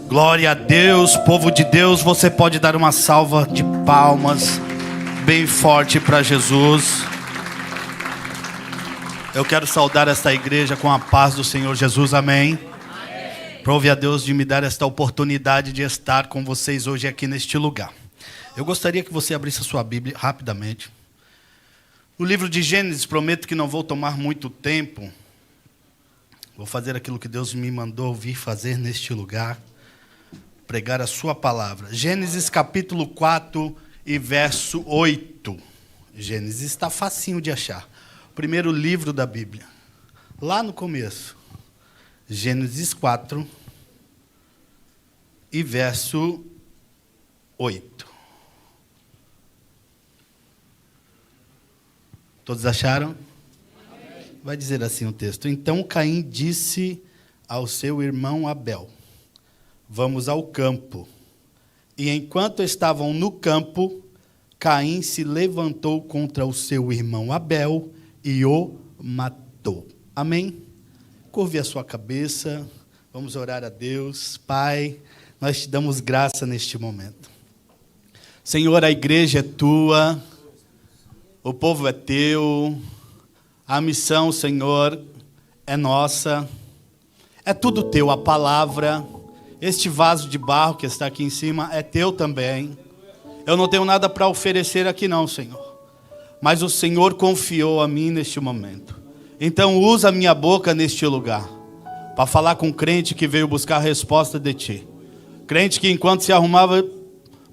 Glória a Deus, povo de Deus, você pode dar uma salva de palmas bem forte para Jesus. Eu quero saudar esta igreja com a paz do Senhor Jesus, amém? Prove a Deus de me dar esta oportunidade de estar com vocês hoje aqui neste lugar. Eu gostaria que você abrisse a sua Bíblia rapidamente. No livro de Gênesis, prometo que não vou tomar muito tempo. Vou fazer aquilo que Deus me mandou vir fazer neste lugar. Pregar a sua palavra. Gênesis capítulo 4 e verso 8. Gênesis está facinho de achar. Primeiro livro da Bíblia. Lá no começo. Gênesis 4 e verso 8. Todos acharam? Vai dizer assim o texto. Então Caim disse ao seu irmão Abel: vamos ao campo. E enquanto estavam no campo, Caim se levantou contra o seu irmão Abel e o matou. Amém? Curve a sua cabeça, vamos orar a Deus. Pai, nós te damos graça neste momento. Senhor, a igreja é tua, o povo é teu, a missão, Senhor, é nossa, é tudo teu, a palavra. Este vaso de barro que está aqui em cima é teu também. Eu não tenho nada para oferecer aqui não, Senhor. Mas o Senhor confiou a mim neste momento. Então usa a minha boca neste lugar para falar com crente que veio buscar a resposta de ti. Crente que enquanto se arrumava,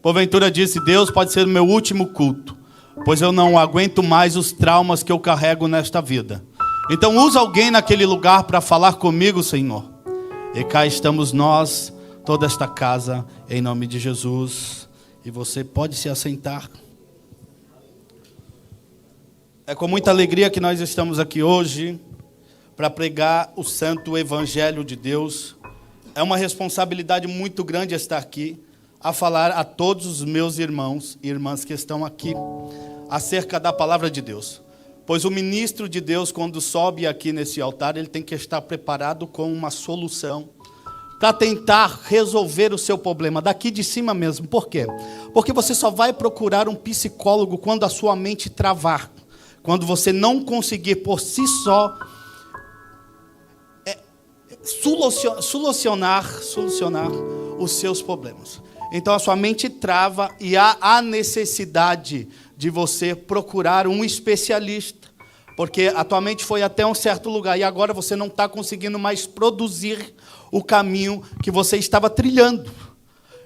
porventura disse: Deus, pode ser o meu último culto, pois eu não aguento mais os traumas que eu carrego nesta vida. Então usa alguém naquele lugar para falar comigo, Senhor. E cá estamos nós, toda esta casa, em nome de Jesus. E você pode se assentar. É com muita alegria que nós estamos aqui hoje para pregar o santo evangelho de Deus. É uma responsabilidade muito grande estar aqui a falar a todos os meus irmãos e irmãs que estão aqui acerca da palavra de Deus. Pois o ministro de Deus, quando sobe aqui nesse altar, ele tem que estar preparado com uma solução para tentar resolver o seu problema, daqui de cima mesmo. Por quê? Porque você só vai procurar um psicólogo quando a sua mente travar. Quando você não conseguir por si só solucionar os seus problemas. Então a sua mente trava e há a necessidade de você procurar um especialista. Porque a tua mente foi até um certo lugar e agora você não está conseguindo mais produzir o caminho que você estava trilhando.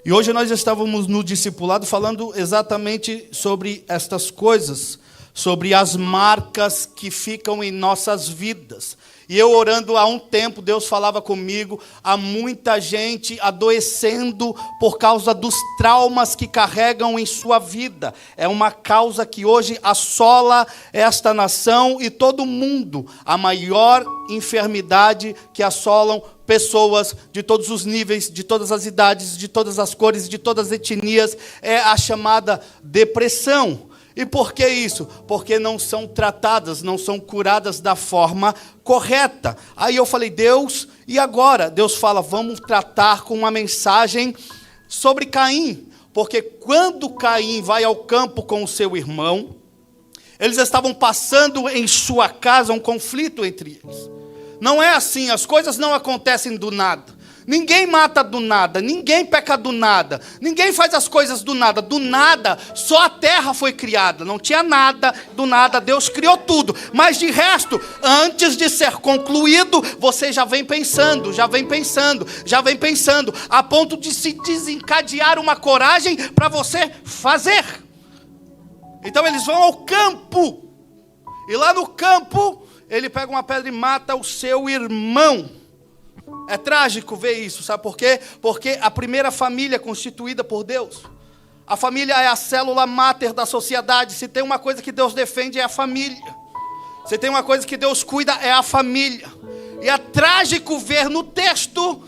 E hoje nós estávamos no discipulado falando exatamente sobre estas coisas, sobre as marcas que ficam em nossas vidas. E eu orando há um tempo, Deus falava comigo, há muita gente adoecendo por causa dos traumas que carregam em sua vida. É uma causa que hoje assola esta nação e todo mundo. A maior enfermidade que assolam pessoas de todos os níveis, de todas as idades, de todas as cores, de todas as etnias, é a chamada depressão. E por que isso? Porque não são tratadas, não são curadas da forma correta. Aí eu falei: Deus, e agora? Deus fala: vamos tratar com uma mensagem sobre Caim. Porque quando Caim vai ao campo com o seu irmão, eles estavam passando em sua casa um conflito entre eles. Não é assim, as coisas não acontecem do nada. Ninguém mata do nada, ninguém peca do nada, ninguém faz as coisas do nada, só a terra foi criada, não tinha nada, do nada Deus criou tudo, mas de resto, antes de ser concluído, você já vem pensando, a ponto de se desencadear uma coragem para você fazer. Então eles vão ao campo, e lá no campo, ele pega uma pedra e mata o seu irmão. É trágico ver isso, sabe por quê? Porque a primeira família constituída por Deus, a família é a célula máter da sociedade. Se tem uma coisa que Deus defende é a família. Se tem uma coisa que Deus cuida é a família. E é trágico ver no texto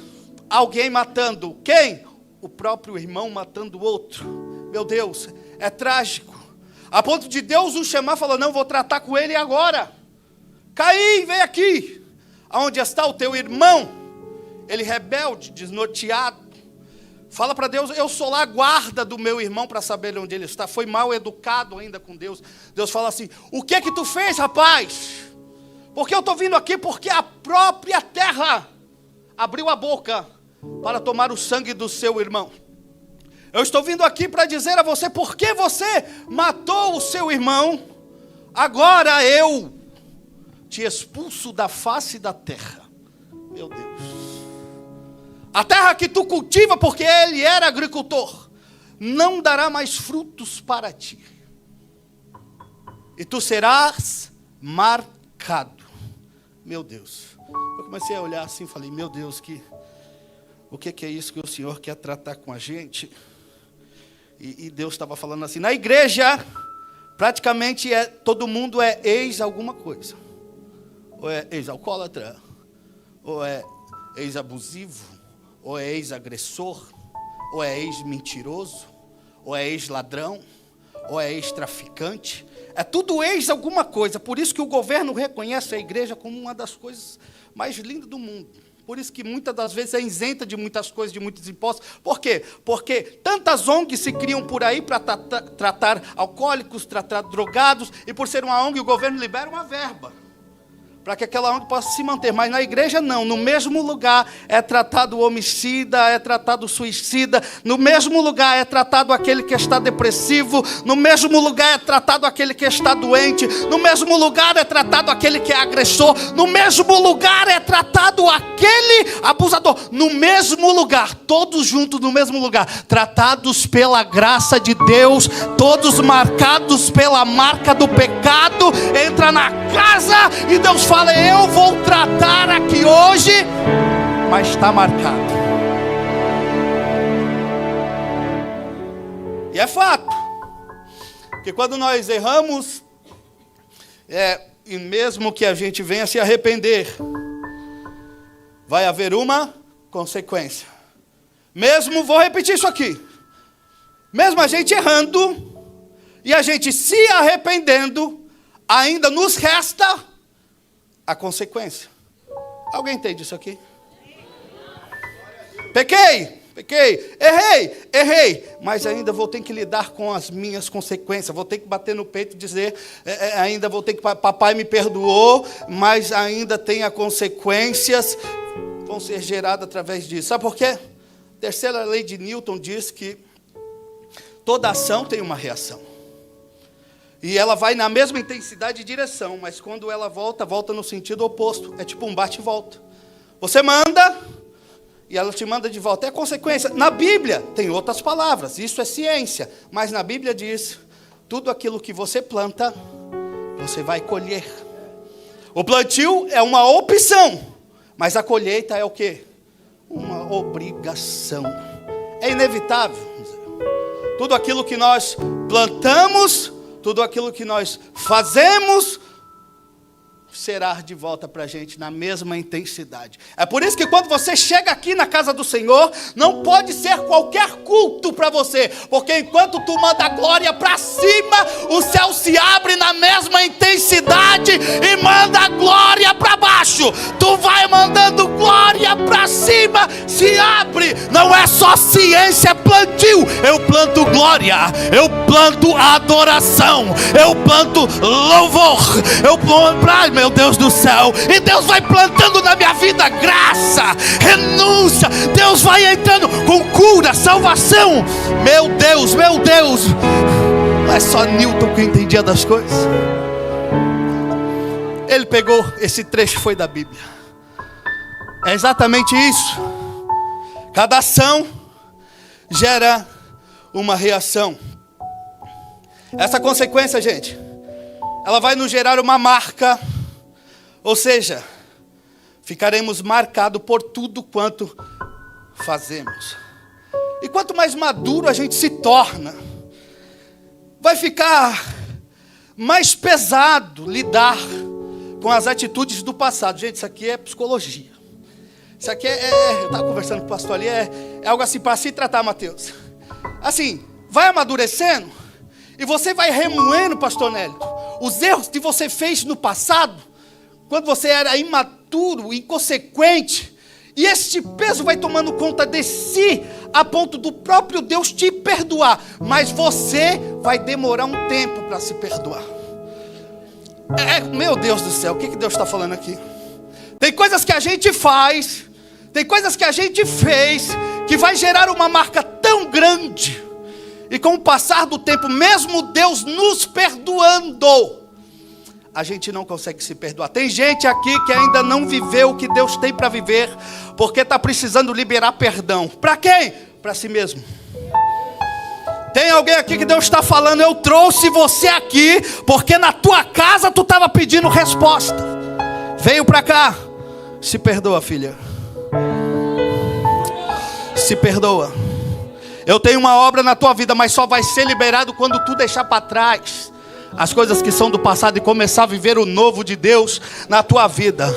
alguém matando. Quem? O próprio irmão matando o outro. Meu Deus, é trágico. A ponto de Deus o chamar e falar: não, vou tratar com ele agora. Caim, vem aqui. Aonde está o teu irmão? Ele rebelde, desnorteado. Fala para Deus, eu sou lá a guarda do meu irmão para saber onde ele está. Foi mal educado ainda com Deus. Deus fala assim, o que tu fez, rapaz? Porque eu estou vindo aqui porque a própria terra abriu a boca para tomar o sangue do seu irmão. Eu estou vindo aqui para dizer a você, porque você matou o seu irmão, agora eu te expulso da face da terra. Meu Deus. A terra que tu cultiva, porque ele era agricultor, não dará mais frutos para ti. E tu serás marcado. Meu Deus. Eu comecei a olhar assim e falei, meu Deus, o que é isso que o Senhor quer tratar com a gente? E Deus estava falando assim, na igreja, praticamente todo mundo é ex alguma coisa. Ou é ex-alcoólatra, ou é ex-abusivo, ou é ex-agressor, ou é ex-mentiroso, ou é ex-ladrão, ou é ex-traficante. É tudo ex alguma coisa. Por isso que o governo reconhece a igreja como uma das coisas mais lindas do mundo. Por isso que muitas das vezes é isenta de muitas coisas, de muitos impostos. Por quê? Porque tantas ONGs se criam por aí para tratar alcoólicos, tratar drogados, e por ser uma ONG o governo libera uma verba para que aquela ONG possa se manter. Mas na igreja não, no mesmo lugar é tratado o homicida, é tratado o suicida, no mesmo lugar é tratado aquele que está depressivo, no mesmo lugar é tratado aquele que está doente, no mesmo lugar é tratado aquele que é agressor, no mesmo lugar é tratado aquele abusador, no mesmo lugar, todos juntos no mesmo lugar, tratados pela graça de Deus, todos marcados pela marca do pecado. Entra na casa e Deus fala, eu vou tratar aqui hoje, mas está marcado. E é fato que quando nós erramos, e mesmo que a gente venha se arrepender, vai haver uma consequência. Mesmo, vou repetir isso aqui, mesmo a gente errando e a gente se arrependendo, ainda nos resta a consequência. Alguém entende isso aqui? Pequei, errei, mas ainda vou ter que lidar com as minhas consequências, vou ter que bater no peito e dizer, ainda vou ter que, papai me perdoou, mas ainda tem as consequências, vão ser geradas através disso. Sabe por quê? A terceira lei de Newton diz que toda ação tem uma reação. E ela vai na mesma intensidade e direção, mas quando ela volta no sentido oposto. É tipo um bate e volta. Você manda, e ela te manda de volta. É a consequência. Na Bíblia tem outras palavras, isso é ciência. Mas na Bíblia diz, tudo aquilo que você planta, você vai colher. O plantio é uma opção, mas a colheita é o quê? Uma obrigação. É inevitável. Tudo aquilo que nós plantamos, tudo aquilo que nós fazemos será de volta para a gente na mesma intensidade. É por isso que quando você chega aqui na casa do Senhor, não pode ser qualquer culto para você, porque enquanto tu manda a glória para cima, o céu se abre na mesma intensidade e manda a glória para baixo. Tu vai mandando glória para cima, se abre. Não é só ciência, é plantio. Eu planto glória, eu planto adoração, eu planto louvor, eu planto, meu Deus do céu, e Deus vai plantando na minha vida graça, renúncia, Deus vai entrando com cura, salvação. Meu Deus, não é só Newton que entendia das coisas. Ele pegou esse trecho, foi da Bíblia. É exatamente isso. Cada ação gera uma reação. Essa consequência, gente, ela vai nos gerar uma marca. Ou seja, ficaremos marcados por tudo quanto fazemos. E quanto mais maduro a gente se torna, vai ficar mais pesado lidar com as atitudes do passado. Gente, isso aqui é psicologia. Isso aqui eu estava conversando com o pastor ali, é algo assim para se tratar, Mateus. Assim, vai amadurecendo e você vai remoendo, pastor Nélio, os erros que você fez no passado, quando você era imaturo, inconsequente, e este peso vai tomando conta de si, a ponto do próprio Deus te perdoar, mas você vai demorar um tempo para se perdoar. Meu Deus do céu, o que Deus está falando aqui? Tem coisas que a gente faz, tem coisas que a gente fez, que vai gerar uma marca tão grande, e com o passar do tempo, mesmo Deus nos perdoando, a gente não consegue se perdoar. Tem gente aqui que ainda não viveu o que Deus tem para viver, porque está precisando liberar perdão. Para quem? Para si mesmo. Tem alguém aqui que Deus está falando: eu trouxe você aqui, porque na tua casa tu estava pedindo resposta. Veio para cá. Se perdoa, filha. Se perdoa. Eu tenho uma obra na tua vida, mas só vai ser liberado quando tu deixar para trás as coisas que são do passado e começar a viver o novo de Deus na tua vida.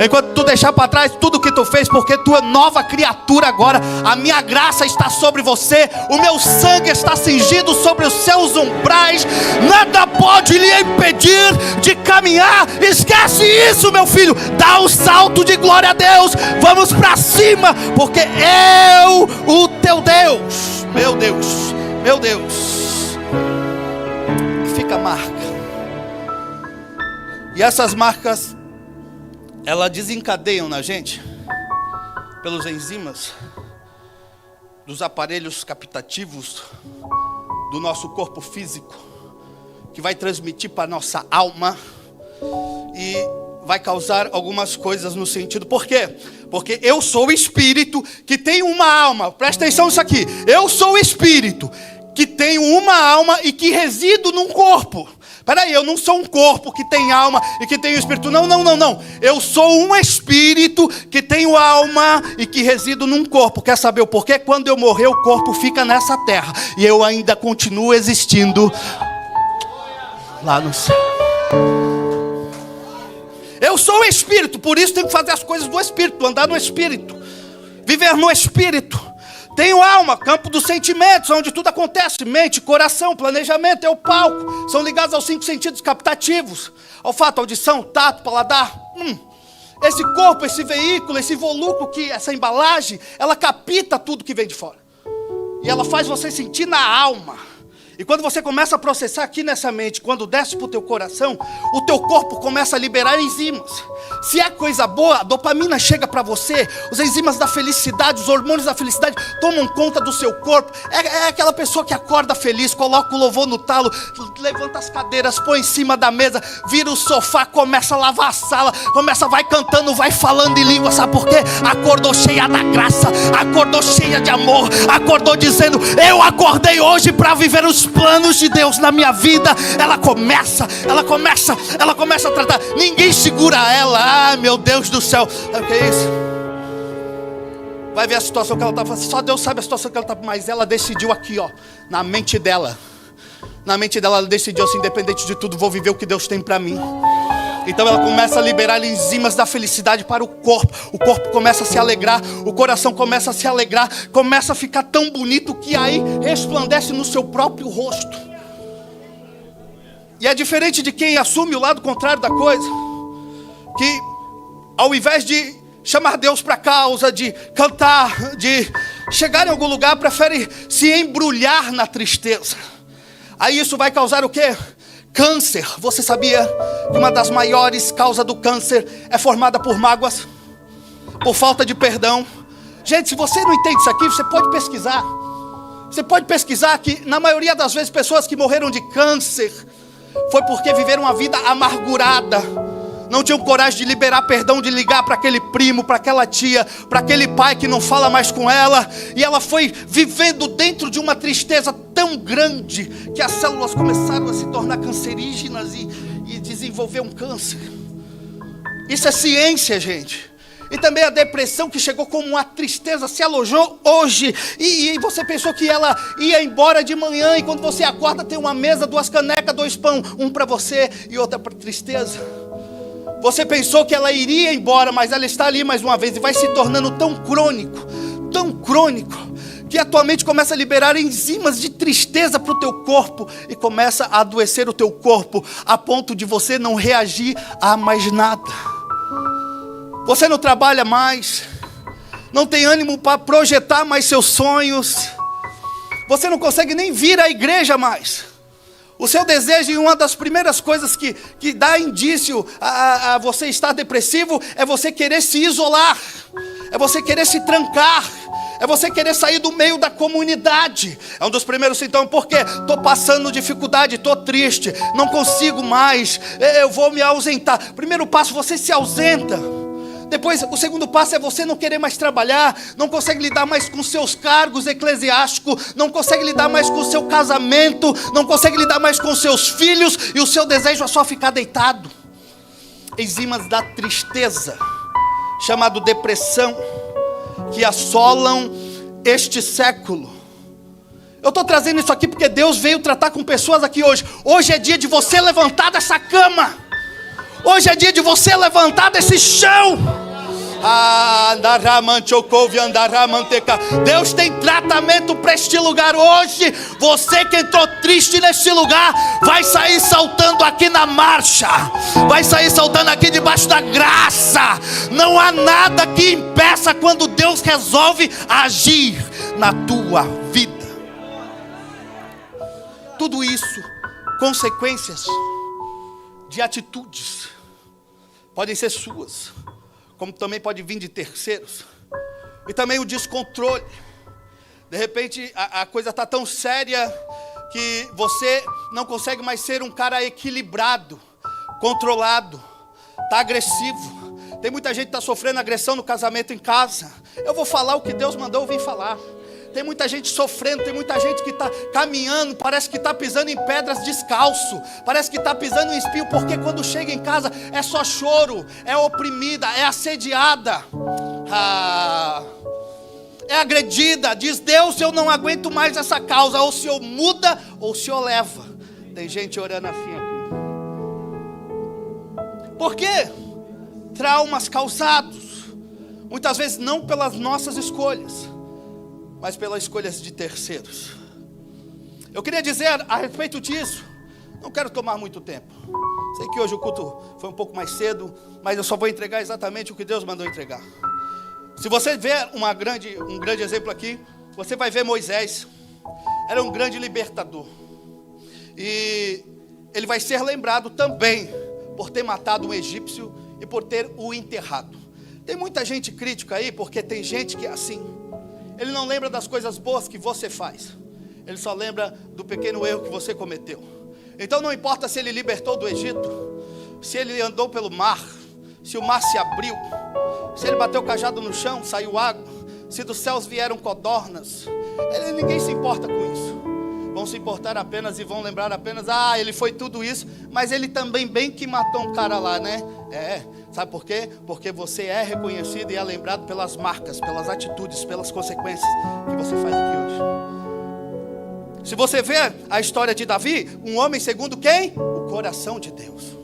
Enquanto tu deixar para trás tudo que tu fez, porque tu é nova criatura agora. A minha graça está sobre você, o meu sangue está cingido sobre os seus umbrais. Nada pode lhe impedir de caminhar. Esquece isso, meu filho. Dá um salto de glória a Deus. Vamos para cima, porque eu, o teu Deus, meu Deus, meu Deus. Fica a marca. E essas marcas, elas desencadeiam na gente, pelos enzimas, dos aparelhos captativos do nosso corpo físico, que vai transmitir para a nossa alma e vai causar algumas coisas no sentido. Por quê? Porque eu sou o espírito que tem uma alma. Presta atenção nisso aqui. Eu sou o espírito que tenho uma alma e que resido num corpo. Peraí, eu não sou um corpo que tem alma e que tem espírito. Não. Eu sou um espírito que tenho alma e que resido num corpo. Quer saber o porquê? Quando eu morrer, o corpo fica nessa terra e eu ainda continuo existindo lá no céu. Eu sou o espírito, por isso tenho que fazer as coisas do espírito, andar no espírito, viver no espírito. Tenho alma, campo dos sentimentos, onde tudo acontece. Mente, coração, planejamento, é o palco. São ligados aos 5 sentidos captativos: olfato, audição, tato, paladar. Esse corpo, esse veículo, esse volúculo, essa embalagem, ela capta tudo que vem de fora. E ela faz você sentir na alma. E quando você começa a processar aqui nessa mente, quando desce para o teu coração, o teu corpo começa a liberar enzimas. Se é coisa boa, a dopamina chega para você, os enzimas da felicidade, os hormônios da felicidade tomam conta do seu corpo. É aquela pessoa que acorda feliz, coloca o louvor no talo, levanta as cadeiras, põe em cima da mesa, vira o sofá, começa a lavar a sala, vai cantando, vai falando em língua. Sabe por quê? Acordou cheia da graça, acordou cheia de amor, acordou dizendo: eu acordei hoje para viver os planos de Deus na minha vida. Ela começa a tratar. Ninguém segura ela. Ah, meu Deus do céu. O que é isso? Vai ver a situação que ela está fazendo. Só Deus sabe a situação que ela está. Mas ela decidiu aqui, ó, na mente dela. Na mente dela, ela decidiu assim: independente de tudo, vou viver o que Deus tem para mim. Então ela começa a liberar enzimas da felicidade para o corpo. O corpo começa a se alegrar, o coração começa a se alegrar, começa a ficar tão bonito que aí resplandece no seu próprio rosto. E é diferente de quem assume o lado contrário da coisa, que ao invés de chamar Deus para a causa, de cantar, de chegar em algum lugar, prefere se embrulhar na tristeza. Aí isso vai causar o quê? Câncer. Você sabia que uma das maiores causas do câncer é formada por mágoas, por falta de perdão? Gente, se você não entende isso aqui, você pode pesquisar. Você pode pesquisar que na maioria das vezes pessoas que morreram de câncer foi porque viveram uma vida amargurada. Não tinham coragem de liberar perdão, de ligar para aquele primo, para aquela tia, para aquele pai que não fala mais com ela. E ela foi vivendo dentro de uma tristeza tão grande que as células começaram a se tornar cancerígenas e desenvolver um câncer. Isso é ciência, gente. E também a depressão, que chegou como uma tristeza, se alojou hoje. E você pensou que ela ia embora de manhã, e quando você acorda tem uma mesa, 2 canecas, 2 pão, um para você e outro para tristeza. Você pensou que ela iria embora, mas ela está ali mais uma vez e vai se tornando tão crônico, que a tua mente começa a liberar enzimas de tristeza para o teu corpo e começa a adoecer o teu corpo a ponto de você não reagir a mais nada. Você não trabalha mais, não tem ânimo para projetar mais seus sonhos, você não consegue nem vir à igreja mais. O seu desejo, e uma das primeiras coisas que dá indício a você estar depressivo, é você querer se isolar, é você querer se trancar, é você querer sair do meio da comunidade. É um dos primeiros sintomas. Por quê? Estou passando dificuldade, estou triste, não consigo mais, eu vou me ausentar. Primeiro passo, você se ausenta. Depois, o segundo passo é você não querer mais trabalhar, não consegue lidar mais com seus cargos eclesiásticos, não consegue lidar mais com o seu casamento, não consegue lidar mais com seus filhos, e o seu desejo é só ficar deitado. Enzimas da tristeza, chamado depressão, que assolam este século. Eu estou trazendo isso aqui porque Deus veio tratar com pessoas aqui hoje. Hoje é dia de você levantar dessa cama. Hoje é dia de você levantar desse chão. Deus tem tratamento para este lugar hoje. Você que entrou triste neste lugar, vai sair saltando aqui na marcha, vai sair saltando aqui debaixo da graça. Não há nada que impeça quando Deus resolve agir na tua vida. Tudo isso, consequências de atitudes, podem ser suas, como também pode vir de terceiros. E também o descontrole. De repente a coisa está tão séria que você não consegue mais ser um cara equilibrado, controlado, está agressivo. Tem muita gente que está sofrendo agressão no casamento, em casa. Eu vou falar o que Deus mandou eu vir falar. Tem muita gente sofrendo, tem muita gente que está caminhando, parece que está pisando em pedras descalço, parece que está pisando em espinho, porque quando chega em casa é só choro, é oprimida, é assediada, é agredida. Diz: Deus, eu não aguento mais essa causa, ou o Senhor muda, ou o Senhor leva. Tem gente orando assim aqui. Por quê? Traumas causados, muitas vezes não pelas nossas escolhas, mas pelas escolhas de terceiros. Eu queria dizer a respeito disso, não quero tomar muito tempo. Sei que hoje o culto foi um pouco mais cedo, mas eu só vou entregar exatamente o que Deus mandou entregar. Se você ver um grande exemplo aqui, você vai ver Moisés. Era um grande libertador, e ele vai ser lembrado também por ter matado um egípcio e por ter o enterrado. Tem muita gente crítica aí, porque tem gente que é assim. Ele não lembra das coisas boas que você faz, ele só lembra do pequeno erro que você cometeu. Então não importa se ele libertou do Egito, se ele andou pelo mar, se o mar se abriu, se ele bateu o cajado no chão, saiu água, se dos céus vieram codornas, ninguém se importa com isso. Vão se importar apenas e vão lembrar apenas: ele foi tudo isso, mas ele também bem que matou um cara lá, né? Sabe por quê? Porque você é reconhecido e é lembrado pelas marcas, pelas atitudes, pelas consequências que você faz aqui hoje. Se você ver a história de Davi, um homem segundo quem? O coração de Deus.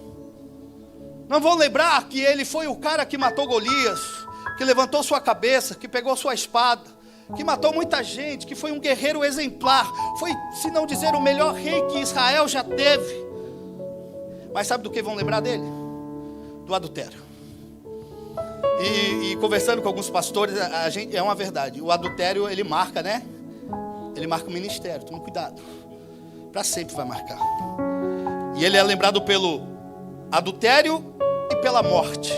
Não vão lembrar que ele foi o cara que matou Golias, que levantou sua cabeça, que pegou sua espada, que matou muita gente, que foi um guerreiro exemplar, foi, se não dizer, o melhor rei que Israel já teve. Mas sabe do que vão lembrar dele? Do adultério. E conversando com alguns pastores, é uma verdade. O adultério, ele marca, né? Ele marca o ministério. Tome cuidado, para sempre vai marcar. E ele é lembrado pelo adultério e pela morte.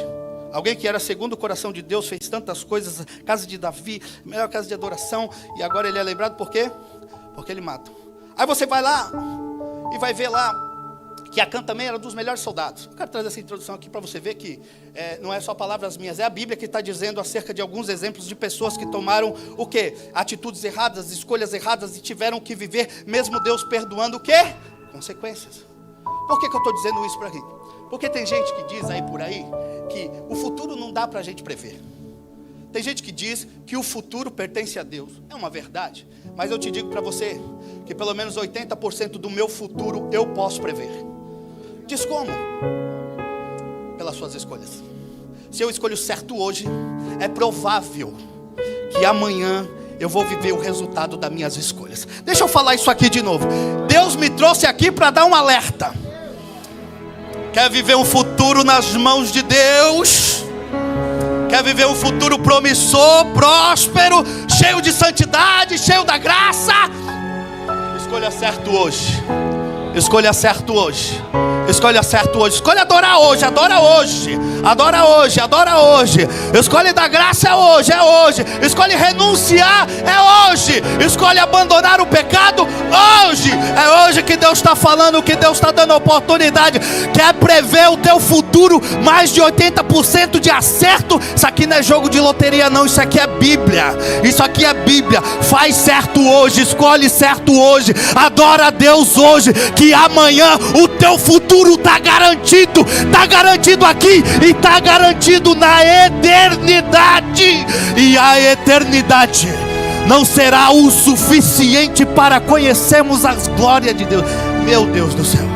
Alguém que era segundo o coração de Deus, fez tantas coisas, casa de Davi, melhor casa de adoração, e agora ele é lembrado por quê? Porque ele mata. Aí você vai lá e vai ver lá que Acã também era um dos melhores soldados. Eu quero trazer essa introdução aqui para você ver que não é só palavras minhas, é a Bíblia que está dizendo acerca de alguns exemplos de pessoas que tomaram o quê? Atitudes erradas, escolhas erradas, e tiveram que viver, mesmo Deus perdoando, o quê? Consequências. Por que eu estou dizendo isso para aqui? Porque tem gente que diz aí por aí que o futuro não dá para a gente prever. Tem gente que diz que o futuro pertence a Deus. É uma verdade, mas eu te digo para você que pelo menos 80% do meu futuro eu posso prever. Diz como? Pelas suas escolhas. Se eu escolho certo hoje, é provável que amanhã eu vou viver o resultado das minhas escolhas. Deixa eu falar isso aqui de novo. Deus me trouxe aqui para dar um alerta. Quer viver um futuro nas mãos de Deus? Quer viver um futuro promissor, próspero, cheio de santidade, cheio da graça? Escolha certo hoje. Escolha certo hoje. Escolha certo hoje. Escolha adorar hoje. Adora hoje. Adora hoje. Adora hoje. Escolhe dar graça é hoje. É hoje. Escolhe renunciar é hoje. Escolhe abandonar o pecado hoje. É hoje que Deus está falando, que Deus está dando oportunidade. Quer prever o teu futuro, mais de 80% de acerto. Isso aqui não é jogo de loteria não. Isso aqui é Bíblia. Isso aqui é Bíblia. Faz certo hoje. Escolhe certo hoje. Adora a Deus hoje, que amanhã o teu futuro está garantido. Está garantido aqui e está garantido na eternidade. E a eternidade não será o suficiente para conhecermos as glórias de Deus. Meu Deus do céu.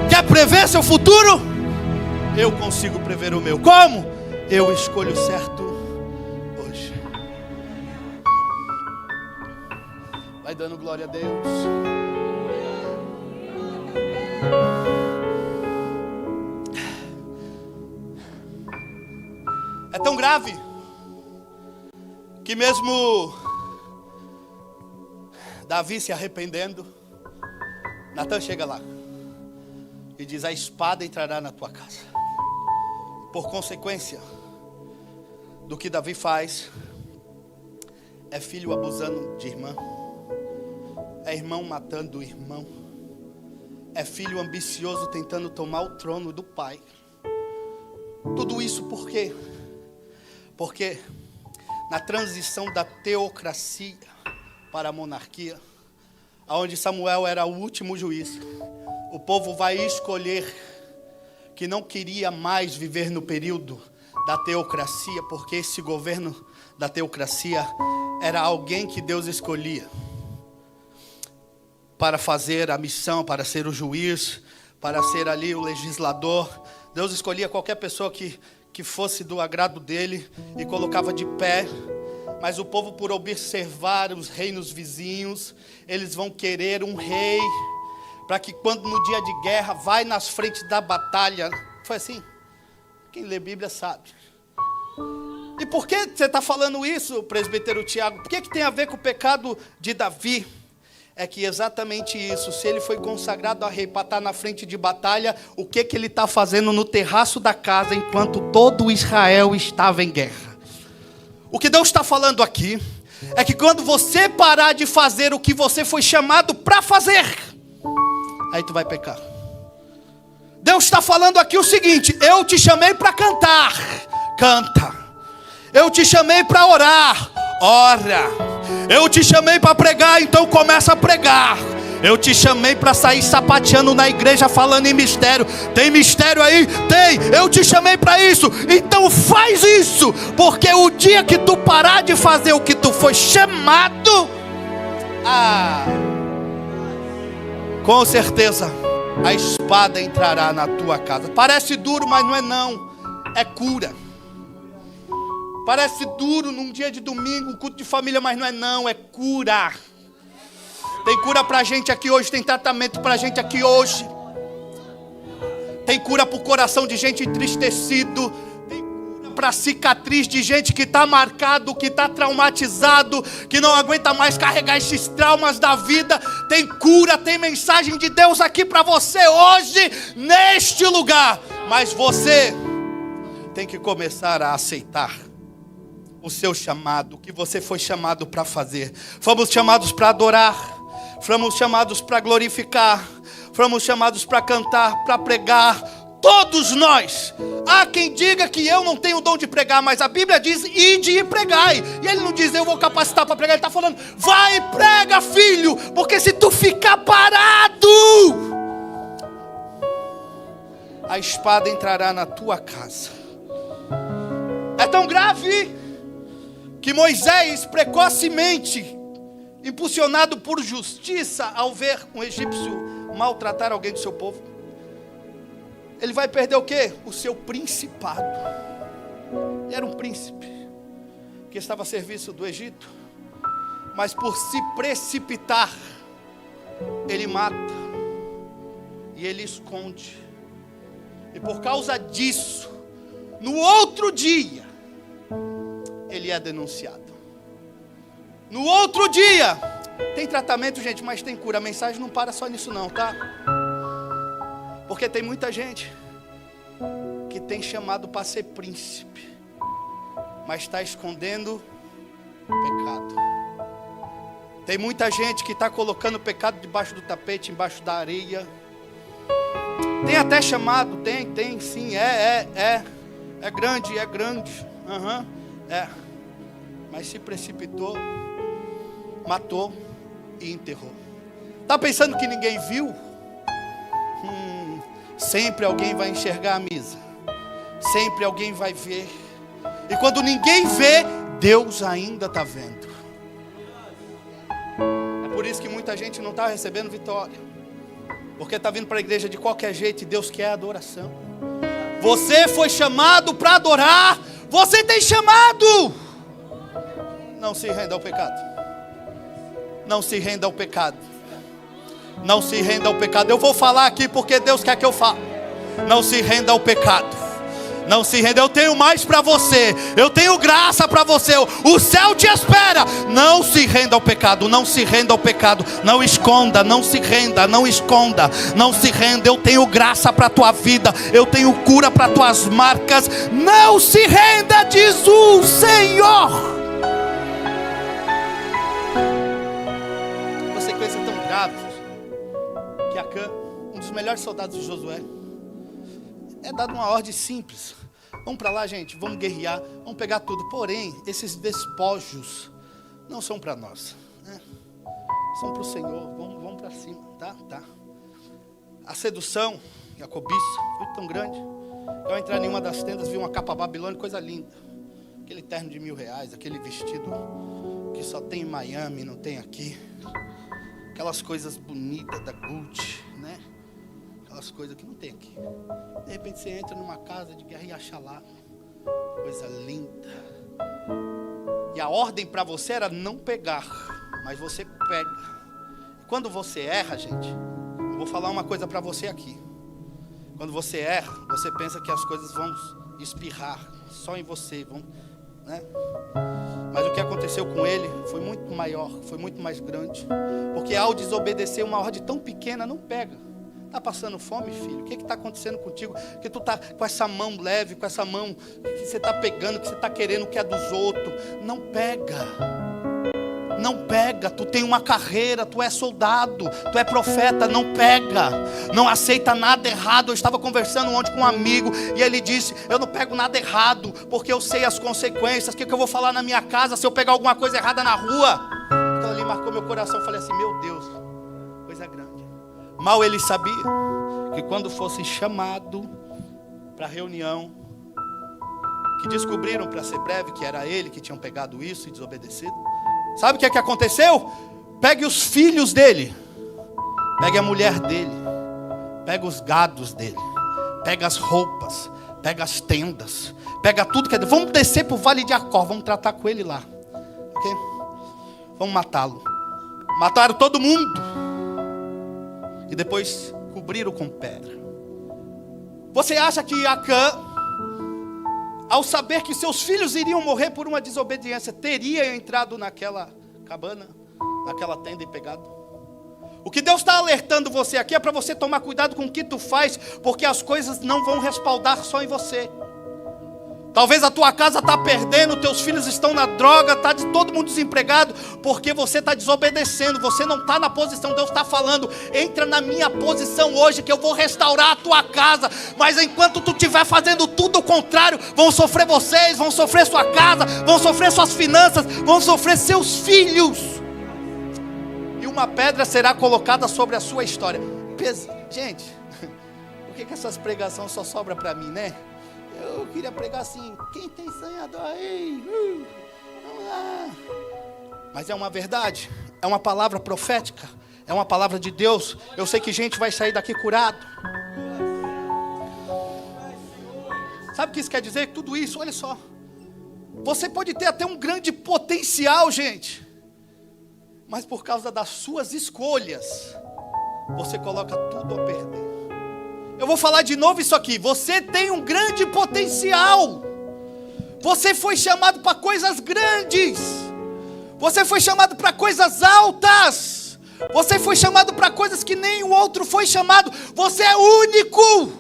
Quer prever seu futuro? Eu consigo prever o meu. Como? Eu escolho certo hoje. Vai dando glória a Deus. É tão grave que mesmo Davi se arrependendo, Natan chega lá e diz: a espada entrará na tua casa. Por consequência do que Davi faz, é filho abusando de irmã, é irmão matando o irmão, é filho ambicioso tentando tomar o trono do pai. Tudo isso por quê? Porque na transição da teocracia para a monarquia, onde Samuel era o último juiz, o povo vai escolher que não queria mais viver no período da teocracia, porque esse governo da teocracia era alguém que Deus escolhia para fazer a missão, para ser o juiz, para ser ali o legislador. Deus escolhia qualquer pessoa que fosse do agrado dele e colocava de pé. Mas o povo, por observar os reinos vizinhos, eles vão querer um rei, para que quando no dia de guerra vai nas frentes da batalha. Foi assim? Quem lê Bíblia sabe. E por que você está falando isso, presbítero Tiago? Por que tem a ver com o pecado de Davi? É que exatamente isso, se ele foi consagrado a rei para estar na frente de batalha, o que ele está fazendo no terraço da casa enquanto todo Israel estava em guerra? O que Deus está falando aqui é que quando você parar de fazer o que você foi chamado para fazer, aí tu vai pecar. Deus está falando aqui o seguinte: eu te chamei para cantar, canta. Eu te chamei para orar, ora. Eu te chamei para pregar, então começa a pregar. Eu te chamei para sair sapateando na igreja falando em mistério. Tem mistério aí? Tem. Eu te chamei para isso, então faz isso. Porque o dia que tu parar de fazer o que tu foi chamado, com certeza a espada entrará na tua casa. Parece duro, mas não é não. É cura. Parece duro num dia de domingo, um culto de família, mas não é não, é cura. Tem cura pra gente aqui hoje, tem tratamento pra gente aqui hoje. Tem cura pro coração de gente entristecido. Tem cura pra cicatriz de gente que está marcado, que está traumatizado, que não aguenta mais carregar esses traumas da vida. Tem cura, tem mensagem de Deus aqui pra você hoje, neste lugar. Mas você tem que começar a aceitar o seu chamado, o que você foi chamado para fazer. Fomos chamados para adorar, fomos chamados para glorificar, fomos chamados para cantar, para pregar. Todos nós. Há quem diga que eu não tenho o dom de pregar, mas a Bíblia diz: ide e pregai. E ele não diz: eu vou capacitar para pregar. Ele está falando: vai e prega, filho, porque se tu ficar parado, a espada entrará na tua casa. É tão grave que Moisés, precocemente, impulsionado por justiça, ao ver um egípcio maltratar alguém do seu povo, ele vai perder o quê? O seu principado. Ele era um príncipe que estava a serviço do Egito, mas por se precipitar, ele mata e ele esconde. E por causa disso, no outro dia, ele é denunciado. No outro dia, tem tratamento, gente, mas tem cura. A mensagem não para só nisso não, tá? Porque tem muita gente que tem chamado para ser príncipe, mas está escondendo pecado. Tem muita gente que está colocando o pecado debaixo do tapete, embaixo da areia. Tem até chamado, tem sim, é grande, mas se precipitou, matou e enterrou. Está pensando que ninguém viu? Sempre alguém vai enxergar a mesa, sempre alguém vai ver, e quando ninguém vê, Deus ainda está vendo. É por isso que muita gente não está recebendo vitória, porque está vindo para a igreja de qualquer jeito, e Deus quer adoração. Você foi chamado para adorar, você tem chamado. Não se renda ao pecado, não se renda ao pecado, não se renda ao pecado. Eu vou falar aqui porque Deus quer que eu fale. Não se renda ao pecado, não se renda. Eu tenho mais para você, eu tenho graça para você, o céu te espera. Não se renda ao pecado, não se renda ao pecado. Não esconda, não se renda, não esconda, não se renda. Eu tenho graça para a tua vida, eu tenho cura para tuas marcas. Não se renda, diz o Senhor. Consequência tão grave que Acã, um dos melhores soldados de Josué, é dado uma ordem simples: vamos para lá, gente, vamos guerrear, vamos pegar tudo. Porém, esses despojos não são para nós, né? São para o Senhor. Vamos para cima, tá? A sedução e a cobiça foi tão grande. Eu entrei em uma das tendas, vi uma capa babilônica, coisa linda, aquele terno de R$1.000, aquele vestido que só tem em Miami, não tem aqui, aquelas coisas bonitas da Gucci, né? Aquelas coisas que não tem aqui. De repente você entra numa casa de guerra e acha lá coisa linda. E a ordem para você era não pegar, mas você pega. Quando você erra, gente, eu vou falar uma coisa para você aqui. Quando você erra, você pensa que as coisas vão espirrar só em você, né? Mas o que aconteceu com ele foi muito maior, foi muito mais grande. Porque ao desobedecer uma ordem tão pequena, não pega. Está passando fome, filho? O que está acontecendo contigo? Que tu está com essa mão leve, com essa mão que você está pegando, que você está querendo o que é dos outros. Não pega. Não pega. Tu tem uma carreira, tu é soldado, tu é profeta. Não pega. Não aceita nada errado. Eu estava conversando ontem com um amigo e ele disse: eu não pego nada errado, porque eu sei as consequências. O que eu vou falar na minha casa se eu pegar alguma coisa errada na rua? Aquilo ali marcou meu coração. Eu falei assim: meu Deus, coisa grande. Mal ele sabia que quando fosse chamado para a reunião, que descobriram, para ser breve, que era ele que tinham pegado isso e desobedecido. Sabe o que é que aconteceu? Pegue os filhos dele, pegue a mulher dele, pega os gados dele, pega as roupas, pega as tendas, pega tudo que é dele. Vamos descer para o Vale de Acor, vamos tratar com ele lá, ok? Vamos matá-lo. Mataram todo mundo. E depois cobriram com pedra. Você acha que Acã, ao saber que seus filhos iriam morrer por uma desobediência, teria entrado naquela cabana, naquela tenda e pegado? O que Deus está alertando você aqui é para você tomar cuidado com o que tu faz, porque as coisas não vão respaldar só em você. Talvez a tua casa está perdendo, teus filhos estão na droga, está todo mundo desempregado, porque você está desobedecendo, você não está na posição. Deus está falando: entra na minha posição hoje, que eu vou restaurar a tua casa. Mas enquanto tu estiver fazendo tudo o contrário, vão sofrer vocês, vão sofrer sua casa, vão sofrer suas finanças, vão sofrer seus filhos. E uma pedra será colocada sobre a sua história. Gente, por que essas pregações só sobram para mim, né? Eu queria pregar assim: quem tem sonhador aí? Vamos lá. Mas é uma verdade, é uma palavra profética, é uma palavra de Deus. Eu sei que gente vai sair daqui curado. Sabe o que isso quer dizer? Tudo isso, olha só. Você pode ter até um grande potencial, gente, mas por causa das suas escolhas, você coloca tudo a perder. Eu vou falar de novo isso aqui. Você tem um grande potencial. Você foi chamado para coisas grandes. Você foi chamado para coisas altas. Você foi chamado para coisas que nem o outro foi chamado. Você é único.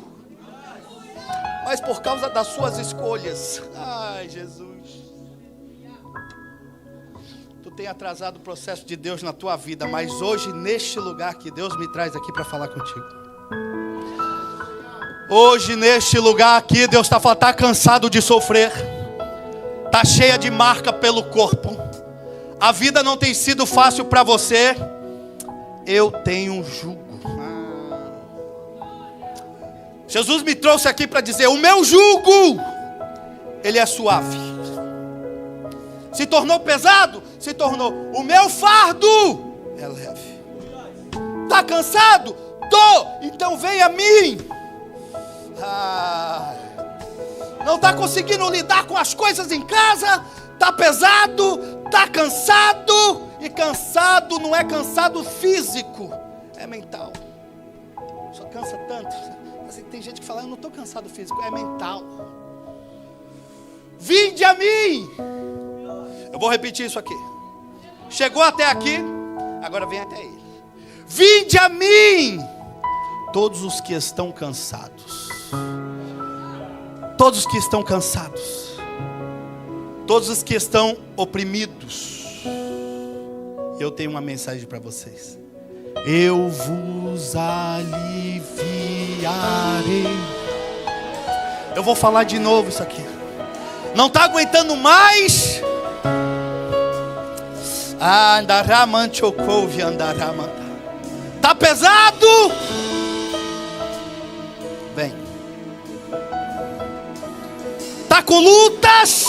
Mas por causa das suas escolhas. Ai, Jesus. Tu tem atrasado o processo de Deus na tua vida. Mas hoje, neste lugar que Deus me traz aqui para falar contigo. Hoje, neste lugar aqui, Deus está falando, está cansado de sofrer. Está cheia de marca pelo corpo. A vida não tem sido fácil para você. Eu tenho um jugo. Jesus me trouxe aqui para dizer, o meu jugo, ele é suave. Se tornou pesado? Se tornou. O meu fardo é leve. Está cansado? Tô. Então vem a mim. Não está conseguindo lidar com as coisas em casa? Está pesado? Está cansado? E cansado não é cansado físico, é mental. Só cansa tanto. Assim, tem gente que fala, eu não estou cansado físico, é mental. Vinde a mim. Eu vou repetir isso aqui. Chegou até aqui, agora vem até ele. Vinde a mim, todos os que estão cansados. Todos os que estão cansados. Todos os que estão oprimidos. Eu tenho uma mensagem para vocês. Eu vos aliviarei. Eu vou falar de novo isso aqui. Não está aguentando mais? Está pesado? Vem. Está com lutas?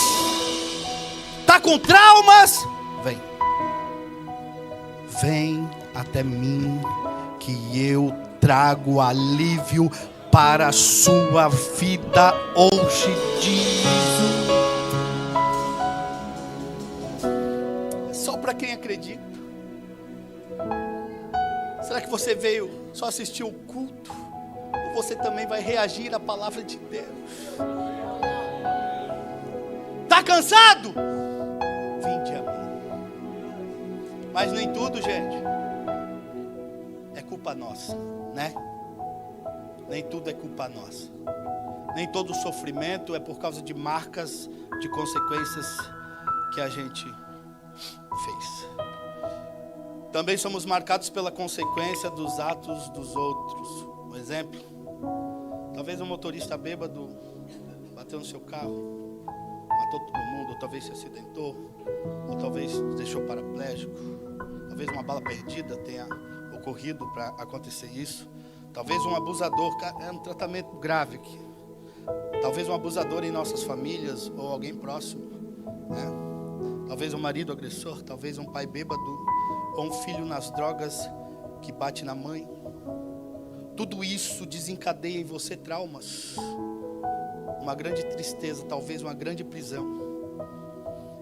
Está com traumas? Vem. Vem até mim, que eu trago alívio para a sua vida hoje. É só para quem acredita. Será que você veio só assistir o culto? Ou você também vai reagir à palavra de Deus? Está cansado? Vinde a mim. Mas nem tudo, gente, é culpa nossa, né? Nem tudo é culpa nossa. Nem todo sofrimento é por causa de marcas, de consequências que a gente fez. Também somos marcados pela consequência dos atos dos outros. Por exemplo, talvez um motorista bêbado bateu no seu carro, matou todo mundo, ou talvez se acidentou, ou talvez deixou paraplégico, talvez uma bala perdida tenha ocorrido para acontecer isso, talvez um abusador, é um tratamento grave aqui, talvez um abusador em nossas famílias, ou alguém próximo, né? Talvez um marido agressor, talvez um pai bêbado, ou um filho nas drogas que bate na mãe. Tudo isso desencadeia em você traumas, uma grande tristeza, talvez uma grande prisão.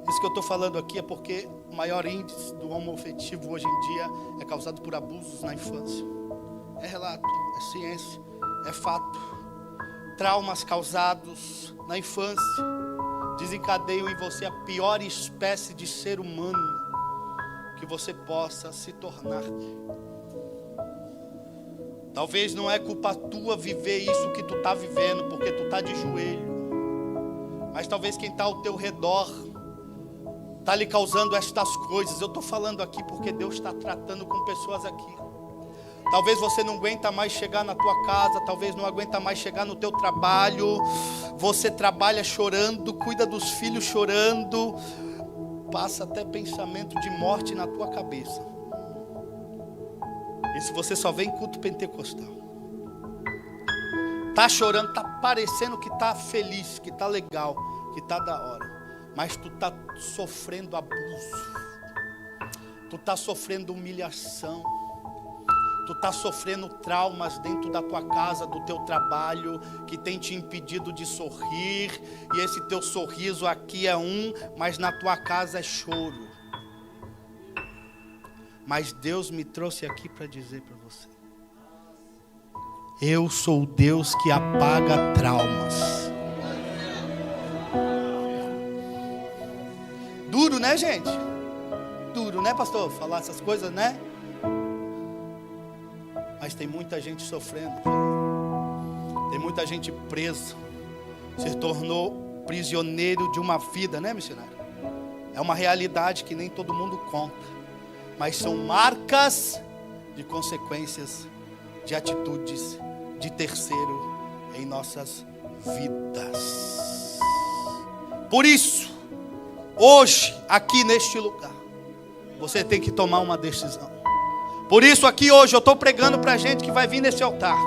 Isso que eu estou falando aqui é porque o maior índice do homoafetivo hoje em dia é causado por abusos na infância. É relato, é ciência, é fato. Traumas causados na infância desencadeiam em você a pior espécie de ser humano que você possa se tornar. Talvez não é culpa tua viver isso que tu está vivendo, porque tu está de joelho. Mas talvez quem está ao teu redor está lhe causando estas coisas. Eu estou falando aqui porque Deus está tratando com pessoas aqui. Talvez você não aguenta mais chegar na tua casa, talvez não aguenta mais chegar no teu trabalho. Você trabalha chorando, cuida dos filhos chorando, passa até pensamento de morte na tua cabeça. E se você só vem em culto pentecostal, tá chorando, tá parecendo que tá feliz, que tá legal, que tá da hora, mas tu tá sofrendo abuso, tu tá sofrendo humilhação, tu tá sofrendo traumas dentro da tua casa, do teu trabalho, que tem te impedido de sorrir, e esse teu sorriso aqui é mas na tua casa é choro. Mas Deus me trouxe aqui para dizer para você: eu sou o Deus que apaga traumas. né, gente? Duro, né, pastor? Falar essas coisas, né? Mas tem muita gente sofrendo. Tem muita gente presa. Se tornou prisioneiro de uma vida, né, missionário? É uma realidade que nem todo mundo conta. Mas são marcas de consequências, de atitudes de terceiro em nossas vidas. Por isso, hoje, aqui neste lugar, você tem que tomar uma decisão. Por isso aqui hoje eu estou pregando para gente que vai vir nesse altar.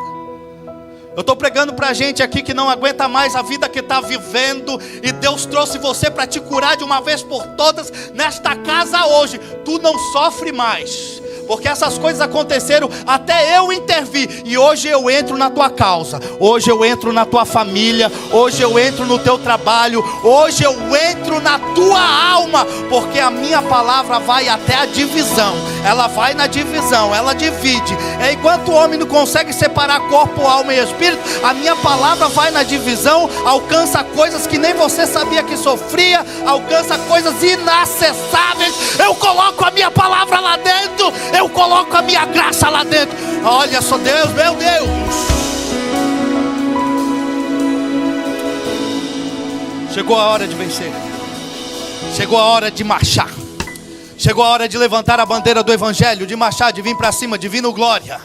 Eu estou pregando para gente aqui que não aguenta mais a vida que está vivendo. E Deus trouxe você para te curar de uma vez por todas nesta casa hoje. Tu não sofre mais. Porque essas coisas aconteceram até eu intervir. E hoje eu entro na tua causa. Hoje eu entro na tua família. Hoje eu entro no teu trabalho. Hoje eu entro na tua alma. Porque a minha palavra vai até a divisão. Ela vai na divisão, ela divide. Enquanto o homem não consegue separar corpo, alma e espírito, a minha palavra vai na divisão. Alcança coisas que nem você sabia que sofria. Alcança coisas inacessáveis. Eu coloco a minha palavra lá dentro. Eu coloco a minha graça lá dentro. Olha só, Deus, meu Deus. Chegou a hora de vencer. Chegou a hora de marchar. Chegou a hora de levantar a bandeira do evangelho, de marchar, de vir para cima, de vir no glória.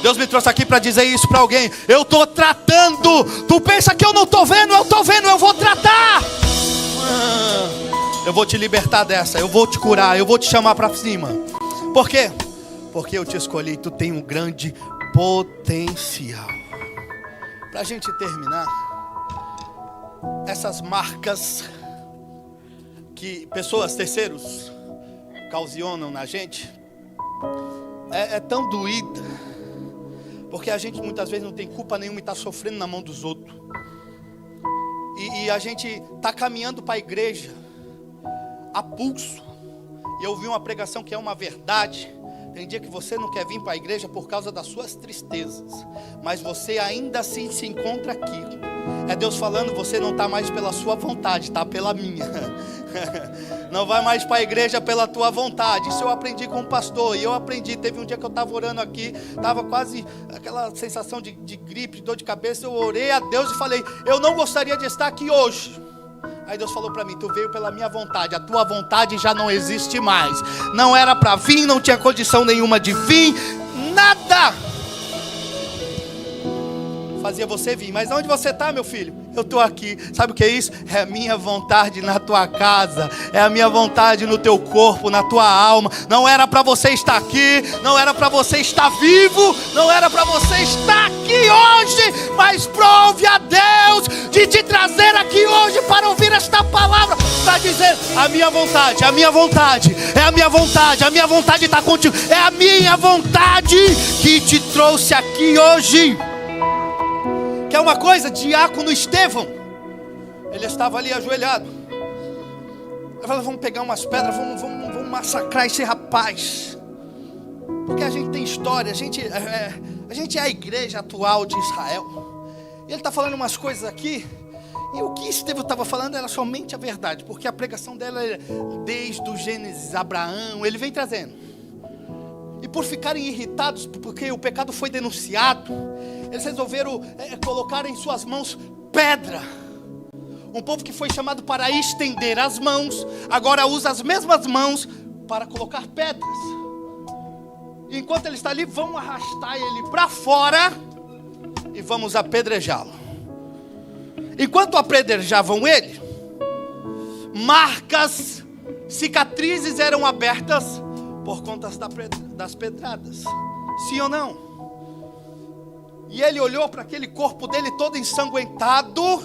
Deus me trouxe aqui para dizer isso para alguém. Eu estou tratando. Tu pensa que eu não estou vendo? Eu estou vendo, eu vou tratar. Eu vou te libertar dessa. Eu vou te curar, eu vou te chamar para cima. Por quê? Porque eu te escolhi. Tu tem um grande potencial. Para a gente terminar, essas marcas que pessoas, terceiros, ocasionam na gente, é tão doída, porque a gente muitas vezes não tem culpa nenhuma e está sofrendo na mão dos outros, e a gente está caminhando para a igreja a pulso. E eu ouvi uma pregação que é uma verdade. Tem dia que você não quer vir para a igreja por causa das suas tristezas, mas você ainda assim se encontra aqui. É Deus falando, você não está mais pela sua vontade, está pela minha. Não vai mais para a igreja pela tua vontade. Isso eu aprendi com o pastor. E eu aprendi, teve um dia que eu estava orando aqui, estava quase aquela sensação de gripe, de dor de cabeça. Eu orei a Deus e falei, eu não gostaria de estar aqui hoje. Aí Deus falou para mim, tu veio pela minha vontade, a tua vontade já não existe mais. Não era para vir, não tinha condição nenhuma de vir, nada fazia você vir. Mas onde você está, meu filho? Eu estou aqui. Sabe o que é isso? É a minha vontade na tua casa. É a minha vontade no teu corpo, na tua alma. Não era para você estar aqui. Não era para você estar vivo. Não era para você estar aqui hoje. Mas prove a Deus de te trazer aqui hoje para ouvir esta palavra. Para dizer, a minha vontade, a minha vontade. É a minha vontade. A minha vontade está contigo. É a minha vontade que te trouxe aqui hoje. Quer uma coisa? Diácono Estevão, ele estava ali ajoelhado. Eu falei, vamos pegar umas pedras, vamos massacrar esse rapaz. Porque a gente tem história, a gente é a igreja atual de Israel. E ele está falando umas coisas aqui. E o que Estevão estava falando era somente a verdade. Porque a pregação dela era desde o Gênesis, Abraão, ele vem trazendo. E por ficarem irritados, porque o pecado foi denunciado, eles resolveram colocar em suas mãos pedra. Um povo que foi chamado para estender as mãos, agora usa as mesmas mãos para colocar pedras. E enquanto ele está ali, vamos arrastar ele para fora e vamos apedrejá-lo. Enquanto apedrejavam ele, marcas, cicatrizes eram abertas por conta das pedradas. Sim ou não? E ele olhou para aquele corpo dele todo ensanguentado.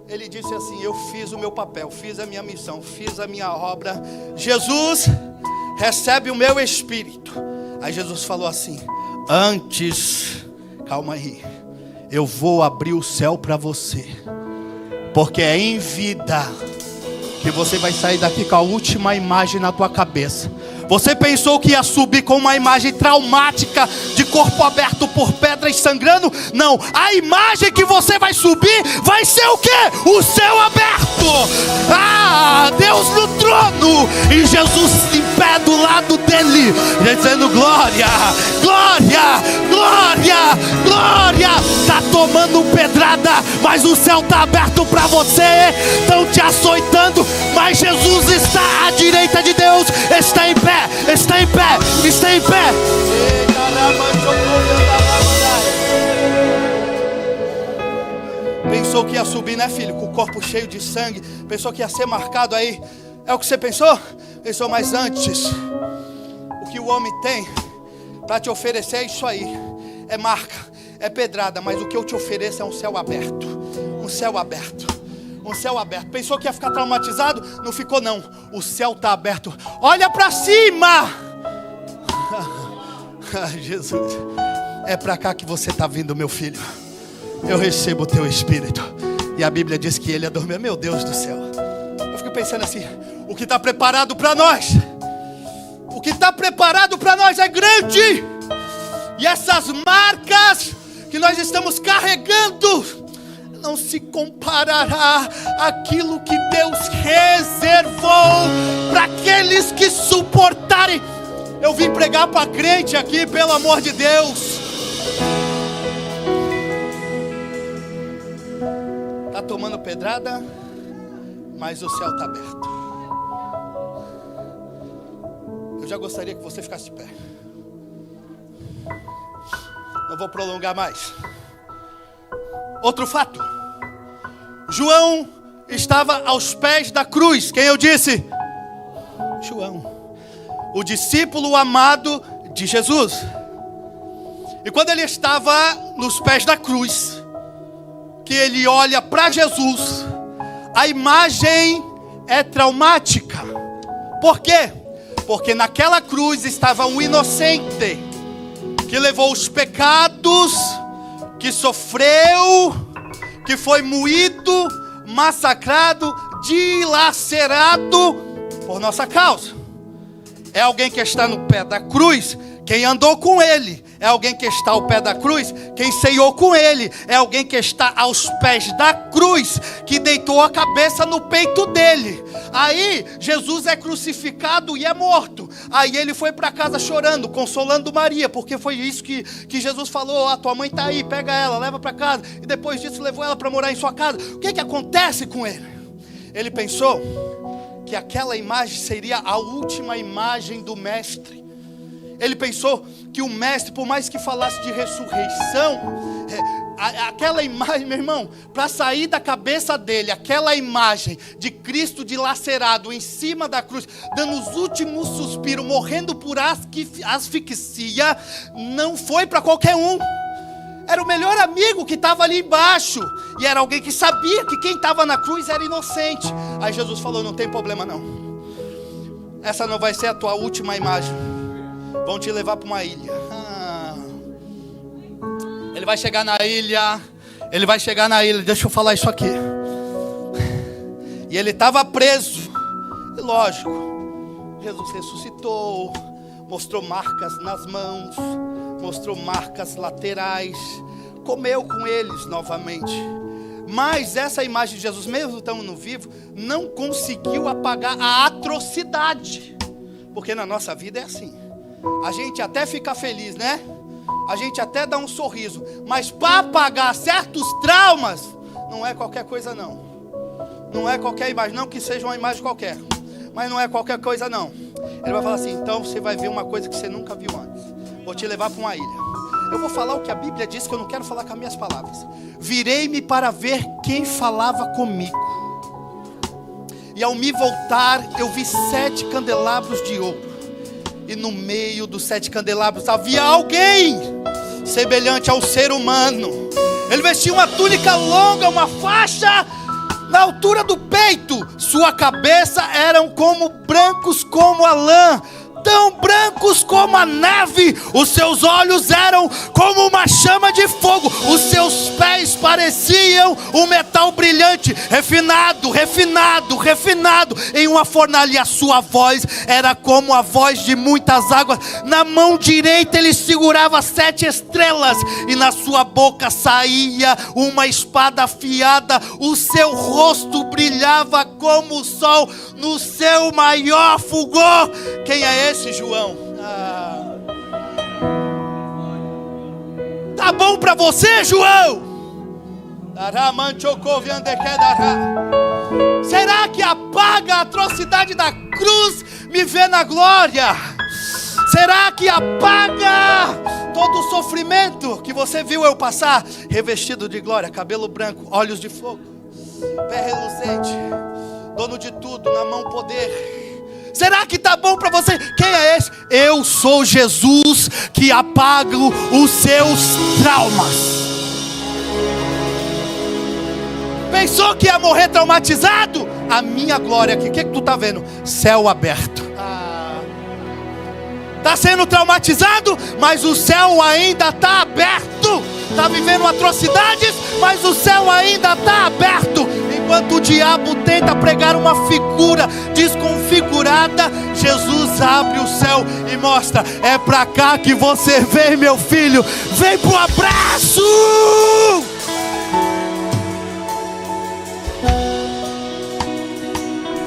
Ele disse assim, eu fiz o meu papel, fiz a minha missão, fiz a minha obra. Jesus, recebe o meu espírito. Aí Jesus falou assim, antes, calma aí, eu vou abrir o céu para você. Porque é em vida que você vai sair daqui com a última imagem na tua cabeça. Você pensou que ia subir com uma imagem traumática de corpo aberto por pedras sangrando? Não, a imagem que você vai subir vai ser o quê? O céu aberto. Deus no trono e Jesus em pé do lado dele, dizendo glória, glória, glória, glória. Tá tomando pedrada, mas o céu tá aberto para você. Estão te açoitando, mas Jesus está à direita de Deus. Está em pé, está em pé, está em pé. Pensou que ia subir, né, filho? Com o corpo cheio de sangue. Pensou que ia ser marcado aí. É o que você pensou? Pensou, mas antes, o que o homem tem para te oferecer é isso aí. É marca, é pedrada, mas o que eu te ofereço é um céu aberto. Um céu aberto. Um céu aberto. Pensou que ia ficar traumatizado? Não ficou não. O céu está aberto. Olha para cima. Jesus, é para cá que você está vindo, meu filho. Eu recebo o teu espírito. E a Bíblia diz que ele é dormir. Meu Deus do céu. Eu fico pensando assim, o que está preparado para nós, o que está preparado para nós é grande. E essas marcas que nós estamos carregando não se comparará àquilo que Deus reservou para aqueles que suportarem. Eu vim pregar para crente aqui, pelo amor de Deus. Está tomando pedrada, mas o céu está aberto. Eu já gostaria que você ficasse de pé. Não vou prolongar mais. Outro fato. João estava aos pés da cruz. Quem eu disse? João, o discípulo amado de Jesus. E quando ele estava nos pés da cruz, que ele olha para Jesus, a imagem é traumática. Por quê? Porque naquela cruz estava um inocente que levou os pecados, que sofreu, que foi moído, massacrado, dilacerado por nossa causa. É alguém que está no pé da cruz, quem andou com ele. É alguém que está ao pé da cruz, quem ceiou com ele. É alguém que está aos pés da cruz, que deitou a cabeça no peito dele. Aí Jesus é crucificado e é morto. Aí ele foi para casa chorando, consolando Maria, porque foi isso que Jesus falou: tua mãe está aí, pega ela, leva para casa. E depois disso levou ela para morar em sua casa. O que acontece com ele? Ele pensou que aquela imagem seria a última imagem do mestre. Ele pensou que o mestre, por mais que falasse de ressurreição, aquela imagem, meu irmão, para sair da cabeça dele, aquela imagem de Cristo dilacerado em cima da cruz, dando os últimos suspiros, morrendo por asfixia, não foi para qualquer um. Era o melhor amigo que estava ali embaixo. E era alguém que sabia que quem estava na cruz era inocente. Aí Jesus falou: não tem problema não. Essa não vai ser a tua última imagem. Vão te levar para uma ilha. Ele vai chegar na ilha. Ele vai chegar na ilha. Deixa eu falar isso aqui. E ele estava preso. E lógico, Jesus ressuscitou. Mostrou marcas nas mãos. Mostrou marcas laterais. Comeu com eles novamente. Mas essa imagem de Jesus, mesmo estando no vivo, não conseguiu apagar a atrocidade. Porque na nossa vida é assim. A gente até fica feliz, né? A gente até dá um sorriso. Mas para apagar certos traumas, não é qualquer coisa não. Não é qualquer imagem, não que seja uma imagem qualquer. Mas não é qualquer coisa não. Ele vai falar assim: então você vai ver uma coisa que você nunca viu antes. Vou te levar para uma ilha. Eu vou falar o que a Bíblia diz, que eu não quero falar com as minhas palavras. Virei-me para ver quem falava comigo. E ao me voltar, eu vi 7 candelabros de ouro. E no meio dos 7 candelabros havia alguém semelhante ao ser humano. Ele vestia uma túnica longa, uma faixa na altura do peito. Sua cabeça eram como brancos como a lã, tão brancos brancos como a neve, os seus olhos eram como uma chama de fogo, os seus pés pareciam um metal brilhante, refinado, refinado, refinado em uma fornalha. A sua voz era como a voz de muitas águas. Na mão direita ele segurava 7 estrelas, e na sua boca saía uma espada afiada. O seu rosto brilhava como o sol no seu maior fulgor. Quem é esse, João? Tá bom para você, João? Será que apaga a atrocidade da cruz me vê na glória? Será que apaga todo o sofrimento que você viu eu passar, revestido de glória, cabelo branco, olhos de fogo, pé reluzente, dono de tudo, na mão poder? Será que está bom para você? Quem é esse? Eu sou Jesus que apago os seus traumas. Pensou que ia morrer traumatizado? A minha glória aqui, o que tu está vendo? Céu aberto. Está sendo traumatizado, mas o céu ainda está aberto. Está vivendo atrocidades, mas o céu ainda está aberto. Enquanto o diabo tenta pregar uma figura desconfigurada, Jesus abre o céu e mostra: é para cá que você vem, meu filho. Vem pro abraço.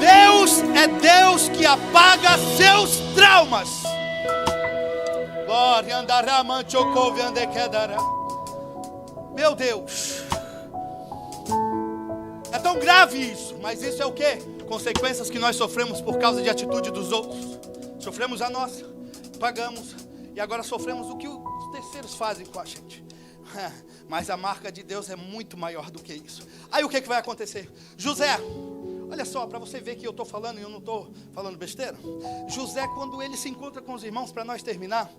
Deus é Deus que apaga seus traumas. Meu Deus, é tão grave isso, mas isso é o que? Consequências que nós sofremos por causa de atitude dos outros. Sofremos a nossa, pagamos, e agora sofremos o que os terceiros fazem com a gente. Mas a marca de Deus é muito maior do que isso. Aí o que vai acontecer? José, olha só, para você ver que eu estou falando e eu não estou falando besteira. José, quando ele se encontra com os irmãos, para nós terminar,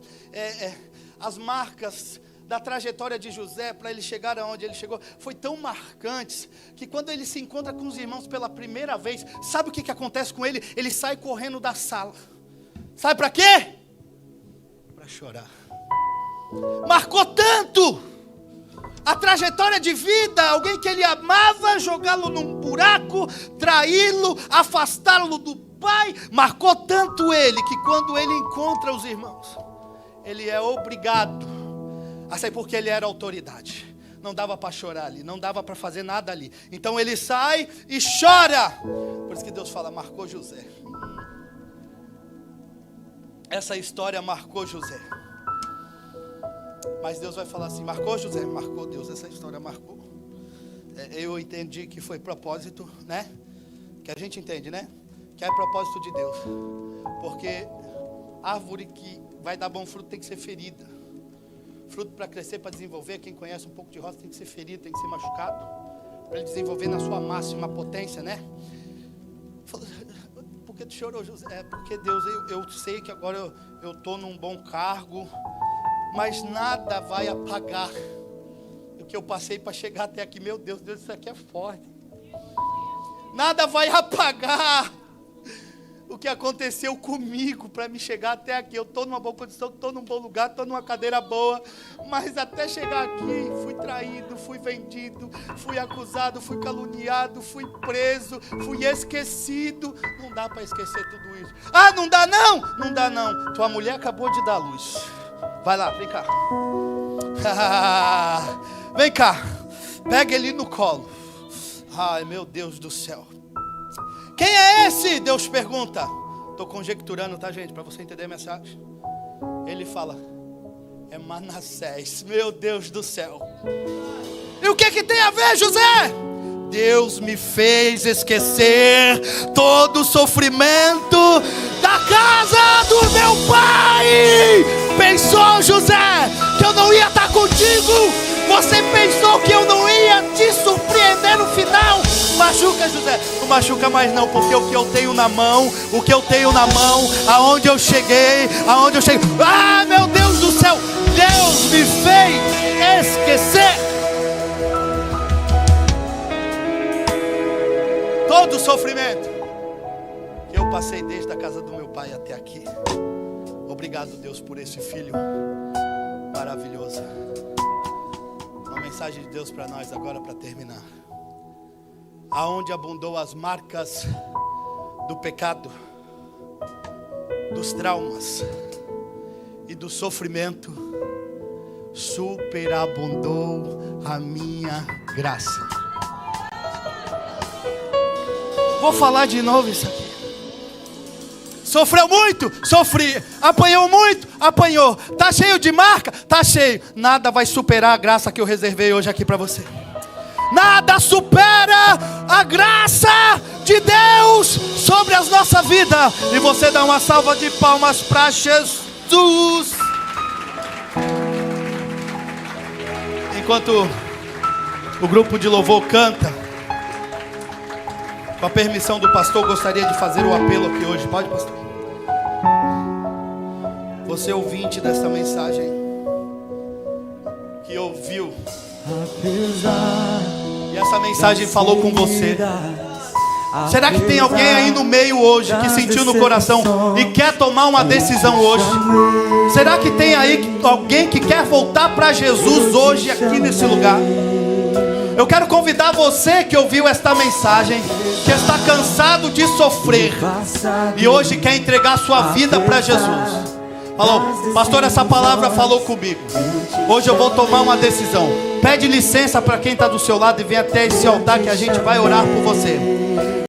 as marcas da trajetória de José para ele chegar aonde ele chegou foi tão marcantes, que quando ele se encontra com os irmãos pela primeira vez, sabe o que acontece com ele? Ele sai correndo da sala. Sabe para quê? Para chorar. Marcou tanto a trajetória de vida, alguém que ele amava, jogá-lo num buraco, traí-lo, afastá-lo do pai, marcou tanto ele, que quando ele encontra os irmãos, ele é obrigado a sair, porque ele era autoridade, não dava para chorar ali, não dava para fazer nada ali, então ele sai e chora. Por isso que Deus fala, marcou José. Essa história marcou José. Mas Deus vai falar assim, marcou José? Marcou Deus, essa história marcou. Eu entendi que foi propósito, né? Que a gente entende, né? Que é propósito de Deus. Porque árvore que vai dar bom fruto tem que ser ferida. Fruto para crescer, para desenvolver, quem conhece um pouco de roça tem que ser ferido, tem que ser machucado, para ele desenvolver na sua máxima potência, né? Por que tu chorou, José? É porque Deus, eu sei que agora eu estou num bom cargo, mas nada vai apagar o que eu passei para chegar até aqui. Meu Deus, isso aqui é forte. Nada vai apagar o que aconteceu comigo para me chegar até aqui. Eu estou numa boa condição, estou num bom lugar, estou numa cadeira boa, mas até chegar aqui, fui traído, fui vendido, fui acusado, fui caluniado, fui preso, fui esquecido. Não dá para esquecer tudo isso. Ah, não dá não? Não dá não. Tua mulher acabou de dar luz. Vai lá, vem cá. Vem cá. Pega ele no colo. Ai, meu Deus do céu. Quem é esse? Deus pergunta. Estou conjecturando, tá, gente? Para você entender a mensagem. Ele fala, é Manassés. Meu Deus do céu. E o que tem a ver, José? Deus me fez esquecer todo o sofrimento da casa do meu pai. Pensou, José, que eu não ia estar contigo? Você pensou que eu não ia te surpreender no final? Machuca, José. Não machuca mais não, porque o que eu tenho na mão, aonde eu cheguei, ah, meu Deus do céu, Deus me fez esquecer todo o sofrimento que eu passei desde a casa do meu pai até aqui. Obrigado, Deus, por esse filho maravilhoso. Uma mensagem de Deus para nós agora, para terminar. Aonde abundou as marcas do pecado, dos traumas e do sofrimento, superabundou a minha graça. Vou falar de novo isso aqui. Sofreu muito? Sofri. Apanhou muito? Apanhou. Tá cheio de marca? Tá cheio. Nada vai superar a graça que eu reservei hoje aqui para você. Nada supera a graça de Deus sobre as nossas vidas. E você dá uma salva de palmas para Jesus. Enquanto o grupo de louvor canta, com a permissão do pastor, gostaria de fazer o apelo aqui hoje. Pode, pastor? Você ouvinte dessa mensagem, que ouviu, e essa mensagem falou com você. Será que tem alguém aí no meio hoje que sentiu no coração e quer tomar uma decisão hoje? Será que tem aí alguém que quer voltar para Jesus hoje aqui nesse lugar? Eu quero convidar você que ouviu esta mensagem, que está cansado de sofrer e hoje quer entregar sua vida para Jesus. Falou, pastor, essa palavra falou comigo. Hoje eu vou tomar uma decisão. Pede licença para quem está do seu lado e vem até esse altar que a gente vai orar por você.